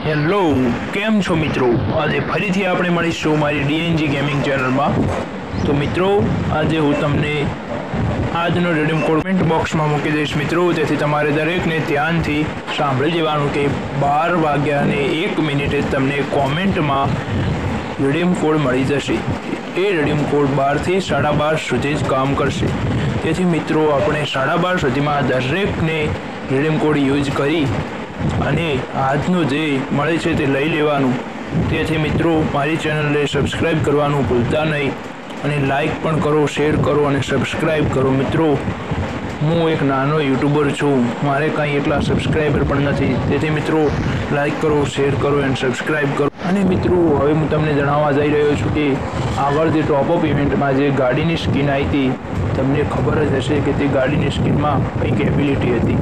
Hello, કેમ છો મિત્રો? આજે ફરીથી આપણે મળીશું મારી ડીએનજી ગેમિંગ ચેનલમાં. તો મિત્રો, આજે હું તમને આજનો રીડીમ કોડ કમેન્ટ બોક્સમાં મૂકી દઈશ મિત્રો. તેથી તમારે દરેકને ધ્યાનથી સાંભળી લેવાનું કે 12 વાગ્યા અને 1 મિનિટે તમને કોમેન્ટમાં રીડીમ કોડ મળી જશે. એ રીડીમ કોડ 12 થી 12:30 સુધી જ કામ કરશે. તેથી મિત્રો, આપણે 12:30 સુધીમાં દરેકને રીડીમ કોડ યુઝ કરી અને આજનું જે મળે છે તે લઈ લેવાનું. તેથી મિત્રો, મારી ચેનલને સબસ્ક્રાઈબ કરવાનું ભૂલતા નહીં અને લાઈક પણ કરો, શેર કરો અને સબસ્ક્રાઈબ કરો. મિત્રો, હું એક નાનો યુટ્યુબર છું, મારે કાંઈ એટલા સબસ્ક્રાઈબર પણ નથી. તેથી મિત્રો, લાઈક કરો, શેર કરો અને સબસ્ક્રાઈબ કરો. અને મિત્રો, હવે હું તમને જણાવવા જઈ રહ્યો છું કે આગળ જે ટોપઅપ ઇવેન્ટમાં જે ગાડીની સ્કિન આવી હતી, તમને ખબર જ હશે કે તે ગાડીની સ્કિનમાં કંઈક એબિલિટી હતી.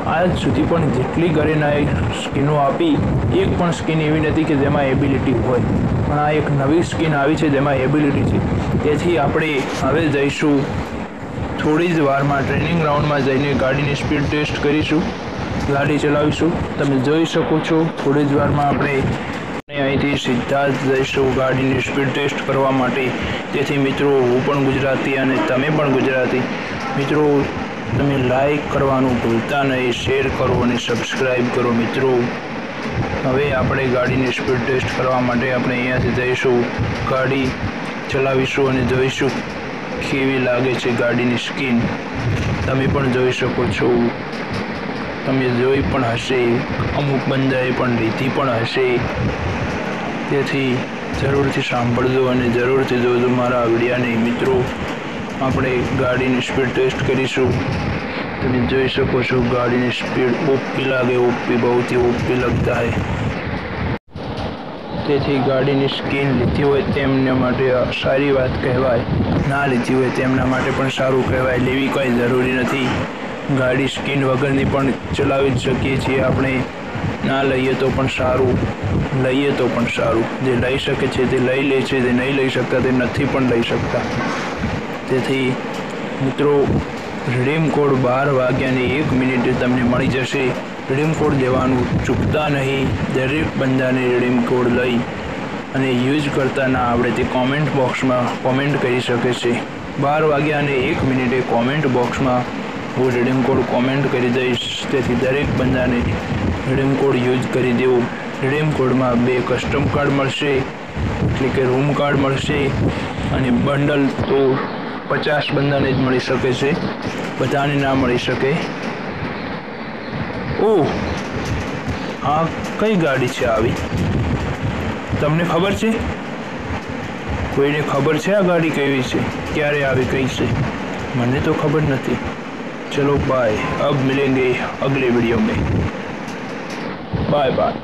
આજ સુધી પણ જેટલી ગરેનાએ સ્કિનો આપી, એક પણ સ્કિન એવી નથી કે જેમાં એબિલિટી હોય. પણ આ એક નવી સ્કિન આવી છે જેમાં એબિલિટી છે. તેથી આપણે હવે જઈશું થોડી જ વારમાં ટ્રેનિંગ રાઉન્ડમાં જઈને ગાડીની સ્પીડ ટેસ્ટ કરીશું, ગાડી ચલાવીશું. તમે જોઈ શકો છો થોડી જ વારમાં આપણે અહીંથી સીધા જ જઈશું ગાડીની સ્પીડ ટેસ્ટ કરવા માટે. તેથી મિત્રો, હું પણ ગુજરાતી અને તમે પણ ગુજરાતી. મિત્રો, તમે લાઈક કરવાનું ભૂલતા નહીં, શેર કરો અને સબસ્ક્રાઈબ કરો. મિત્રો, હવે આપણે ગાડીની સ્પીડ ટેસ્ટ કરવા માટે આપણે અહીંયાથી જઈશું, ગાડી ચલાવીશું અને જોઈશું કેવી લાગે છે ગાડીની સ્કિન. તમે પણ જોઈ શકો છો, તમે જોઈ પણ હશે, અમુક બંદાએ પણ લીધી પણ હશે. તેથી જરૂરથી સાંભળજો અને જરૂરથી જોજો મારા વિડીયોને. મિત્રો, આપણે ગાડીની સ્પીડ ટેસ્ટ કરીશું. તમે જોઈ શકો છો ગાડીની સ્પીડ ઓપી લાગે, ઓપી બહુથી ઓપી લગતા હૈ. તેથી ગાડીની સ્કિન લીધી હોય તેમના માટે સારી વાત કહેવાય, ના લીધી હોય તેમના માટે પણ સારું કહેવાય. લેવી કંઈ જરૂરી નથી. ગાડી સ્કિન વગરની પણ ચલાવી જ શકીએ છીએ આપણે. ના લઈએ તો પણ સારું, લઈએ તો પણ સારું. જે લઈ શકે છે તે લઈ લે છે, જે નહીં લઈ શકતા તે નથી પણ લઈ શકતા. તેથી મિત્રો, રીડીમ કોડ 12 વાગ્યાની 1 મિનિટે તમને મળી જશે. રીડીમ કોડ દેવાનું ચૂકતા નહીં. દરેક બંદાને રીડીમ કોડ લઈ અને યુઝ કરતા ના આવડે તે કોમેન્ટ બોક્સમાં કોમેન્ટ કરી શકે છે. 12 વાગ્યા અને 1 મિનિટે કોમેન્ટ બોક્સમાં હું રીડીમ કોડ કોમેન્ટ કરી દઈશ. તેથી દરેક બંદાને રીડીમ કોડ યુઝ કરી દેવો. રીડીમ કોડમાં 2 કસ્ટમ કાર્ડ મળશે, એટલે કે રૂમ કાર્ડ મળશે, અને બંડલ તો 50 બંદાને જ મળી શકે છે, બધાને ના મળી શકે. ઓહ, આ કઈ ગાડી છે આવી? તમને ખબર છે? કોઈને ખબર છે આ ગાડી કેવી છે, ક્યારે આવી, કઈ છે? મને તો ખબર નથી. चलो बाय, अब मिलेंगे अगले वीडियो में. Bye bye.